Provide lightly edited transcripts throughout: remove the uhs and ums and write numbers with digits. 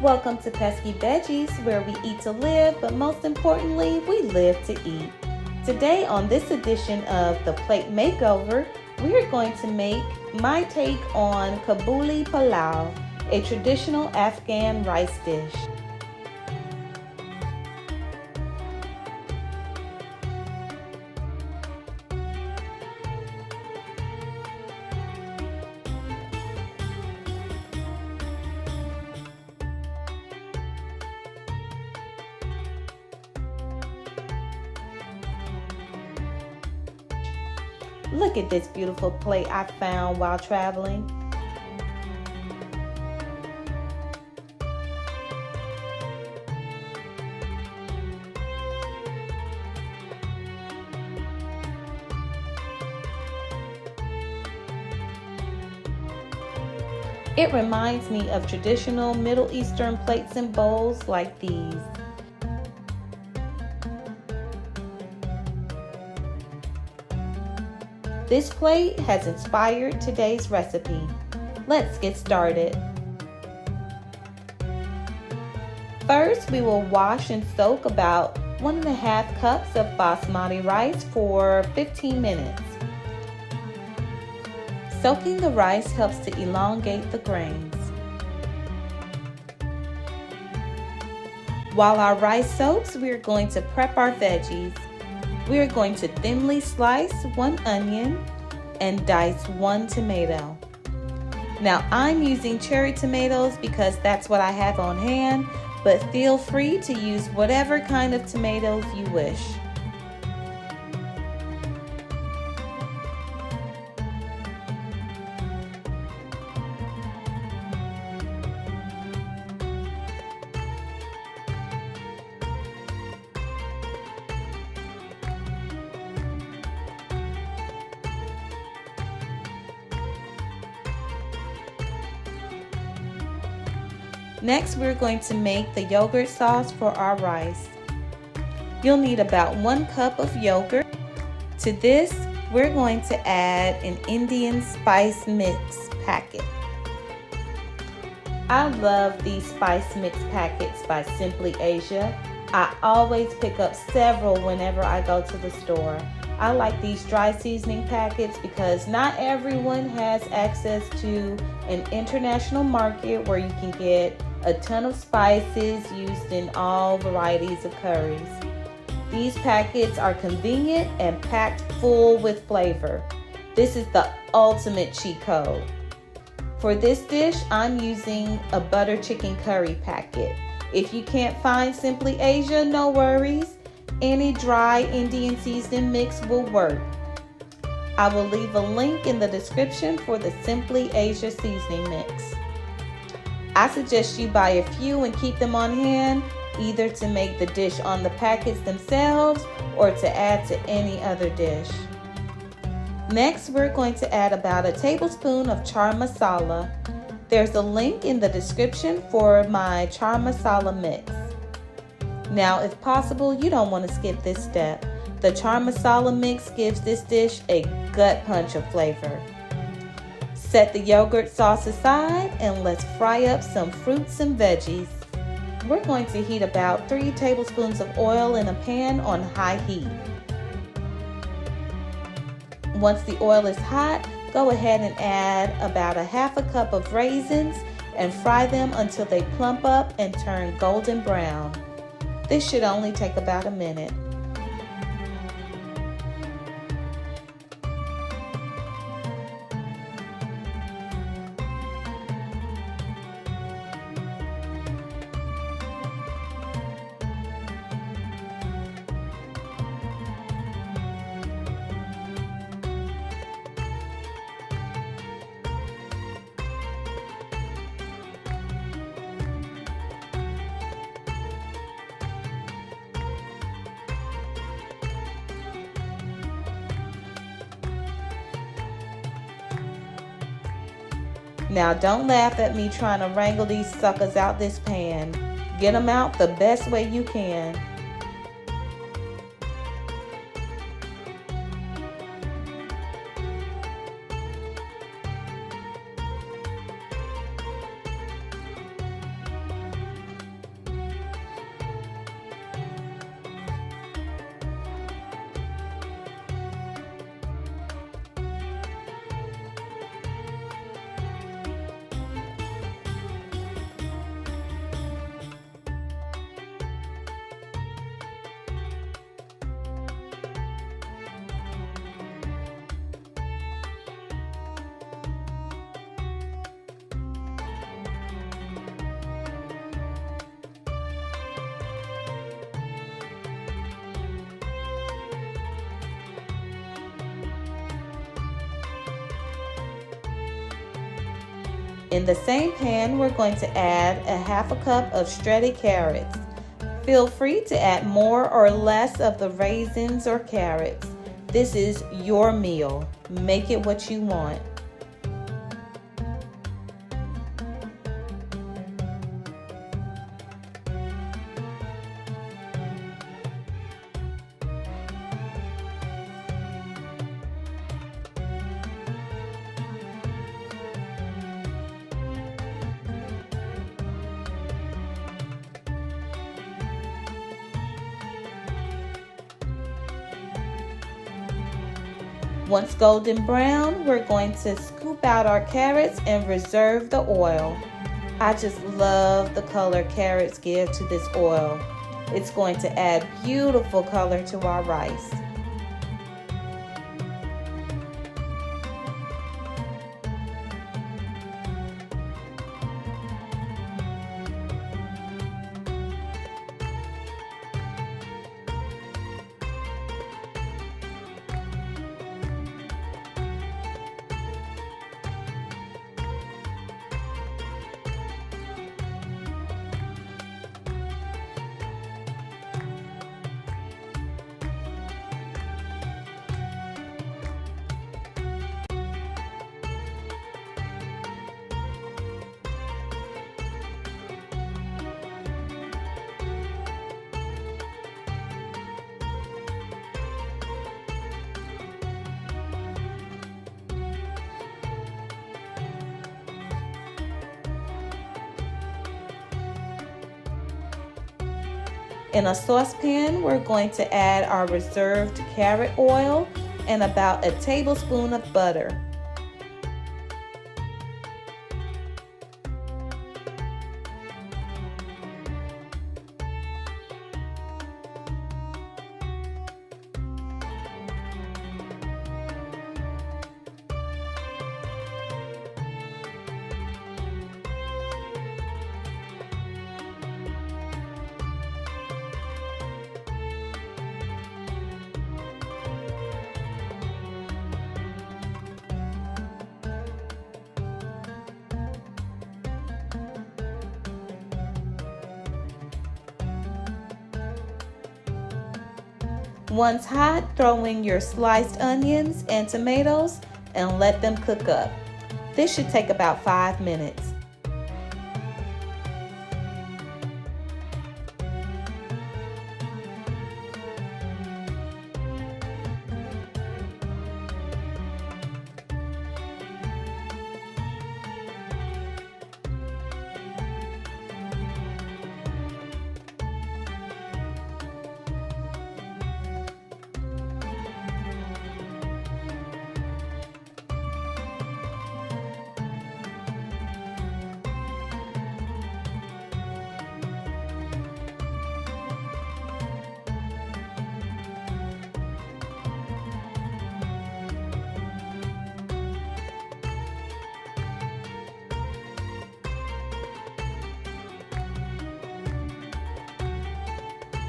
Welcome to Pesky Veggies, where we eat to live, but most importantly, we live to eat. Today, on this edition of the Plate Makeover, we are going to make my take on Kabuli Pulao, a traditional Afghan rice dish. Look at this beautiful plate I found while traveling. It reminds me of traditional Middle Eastern plates and bowls like these. This plate has inspired today's recipe. Let's get started. First, we will wash and soak about 1.5 cups of basmati rice for 15 minutes. Soaking the rice helps to elongate the grains. While our rice soaks, we are going to prep our veggies. We are going to thinly slice 1 onion and dice 1 tomato. Now I'm using cherry tomatoes because that's what I have on hand, but feel free to use whatever kind of tomatoes you wish. Next, we're going to make the yogurt sauce for our rice. You'll need about 1 cup of yogurt. To this, we're going to add an Indian spice mix packet. I love these spice mix packets by Simply Asia. I always pick up several whenever I go to the store. I like these dry seasoning packets because not everyone has access to an international market where you can get a ton of spices used in all varieties of curries. These packets are convenient and packed full with flavor. This is the ultimate cheat code. For this dish, I'm using a butter chicken curry packet. If you can't find Simply Asia, no worries. Any dry Indian seasoning mix will work. I will leave a link in the description for the Simply Asia seasoning mix. I suggest you buy a few and keep them on hand, either to make the dish on the packets themselves or to add to any other dish. Next, we're going to add about a tablespoon of char masala. There's a link in the description for my char masala mix. Now, if possible, you don't want to skip this step. The char masala mix gives this dish a gut punch of flavor. Set the yogurt sauce aside and let's fry up some fruits and veggies. We're going to heat about 3 tablespoons of oil in a pan on high heat. Once the oil is hot, go ahead and add about 1/2 cup of raisins and fry them until they plump up and turn golden brown. This should only take about a minute. Now don't laugh at me trying to wrangle these suckers out this pan. Get them out the best way you can. In the same pan, we're going to add a half a cup of shredded carrots. Feel free to add more or less of the raisins or carrots. This is your meal. Make it what you want. Once golden brown, we're going to scoop out our carrots and reserve the oil. I just love the color carrots give to this oil. It's going to add beautiful color to our rice. In a saucepan, we're going to add our reserved carrot oil and about a tablespoon of butter. Once hot, throw in your sliced onions and tomatoes and let them cook up. This should take about 5 minutes.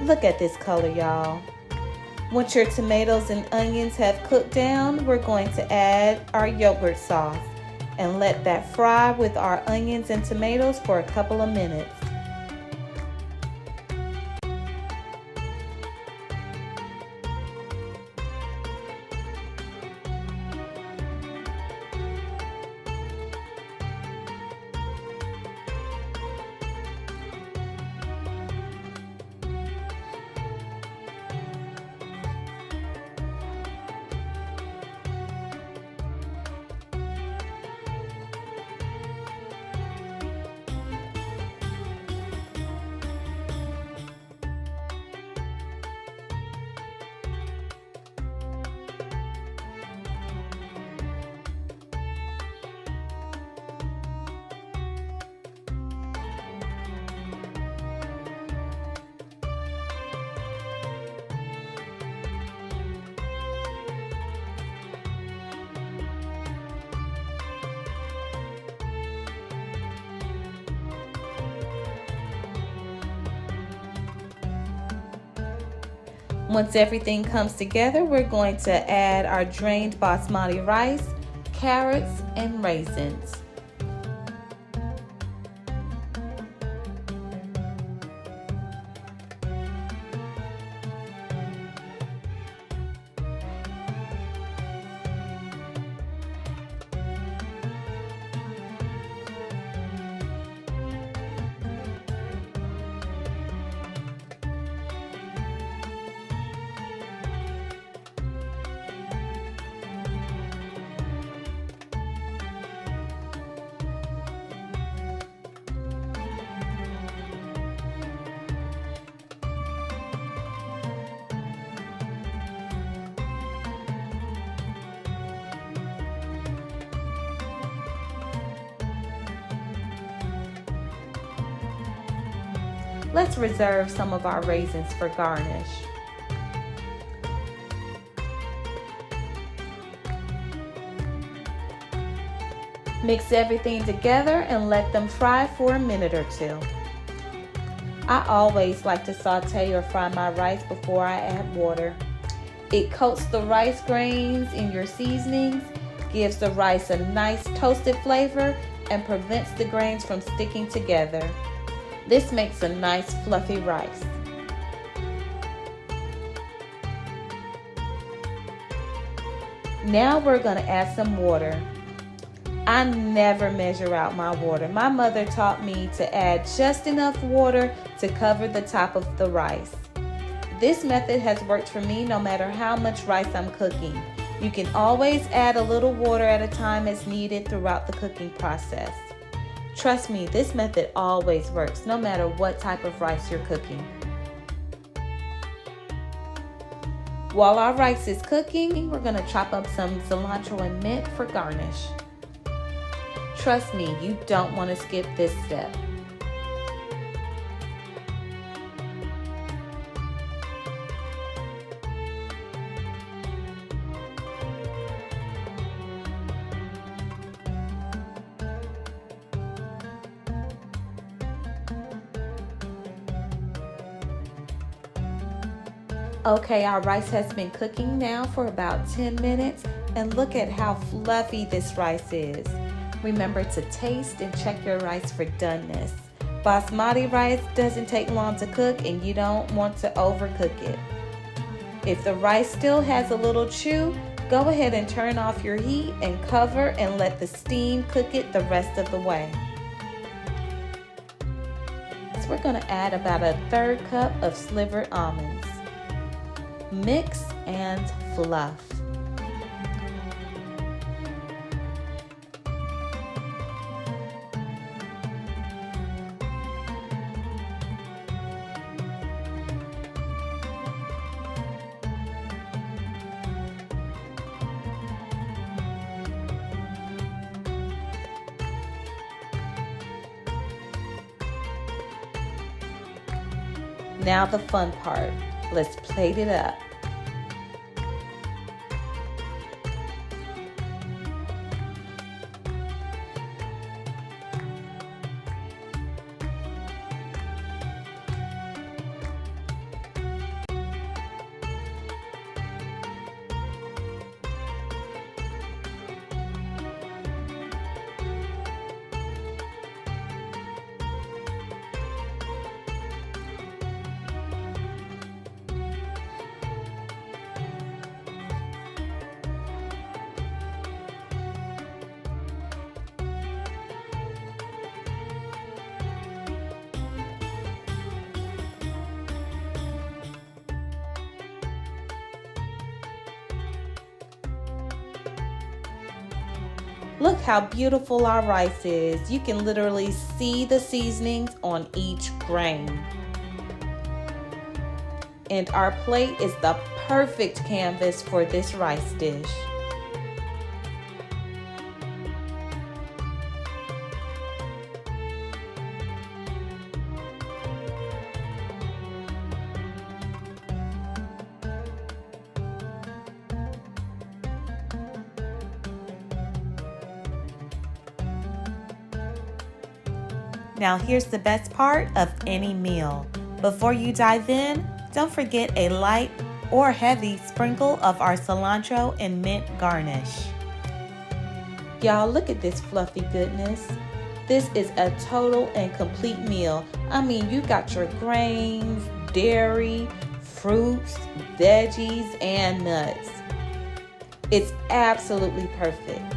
Look at this color, y'all. Once your tomatoes and onions have cooked down, we're going to add our yogurt sauce and let that fry with our onions and tomatoes for a couple of minutes. Once everything comes together, we're going to add our drained basmati rice, carrots, and raisins. Let's reserve some of our raisins for garnish. Mix everything together and let them fry for a minute or two. I always like to saute or fry my rice before I add water. It coats the rice grains in your seasonings, gives the rice a nice toasted flavor, and prevents the grains from sticking together. This makes a nice fluffy rice. Now we're going to add some water. I never measure out my water. My mother taught me to add just enough water to cover the top of the rice. This method has worked for me no matter how much rice I'm cooking. You can always add a little water at a time as needed throughout the cooking process. Trust me, this method always works no matter what type of rice you're cooking. While our rice is cooking, we're going to chop up some cilantro and mint for garnish. Trust me, you don't want to skip this step. Okay, our rice has been cooking now for about 10 minutes, and look at how fluffy this rice is. Remember to taste and check your rice for doneness. Basmati rice doesn't take long to cook, and you don't want to overcook it. If the rice still has a little chew, go ahead and turn off your heat and cover and let the steam cook it the rest of the way. So we're going to add about a 1/3 cup of slivered almonds. Mix and fluff. Now the fun part. Let's plate it up. Look how beautiful our rice is. You can literally see the seasonings on each grain. And our plate is the perfect canvas for this rice dish. Now here's the best part of any meal. Before you dive in, don't forget a light or heavy sprinkle of our cilantro and mint garnish. Y'all, look at this fluffy goodness. This is a total and complete meal. I mean, you got your grains, dairy, fruits, veggies, and nuts. It's absolutely perfect.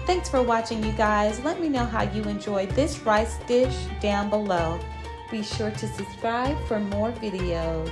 Thanks for watching, you guys. Let me know how you enjoyed this rice dish down below. Be sure to subscribe for more videos.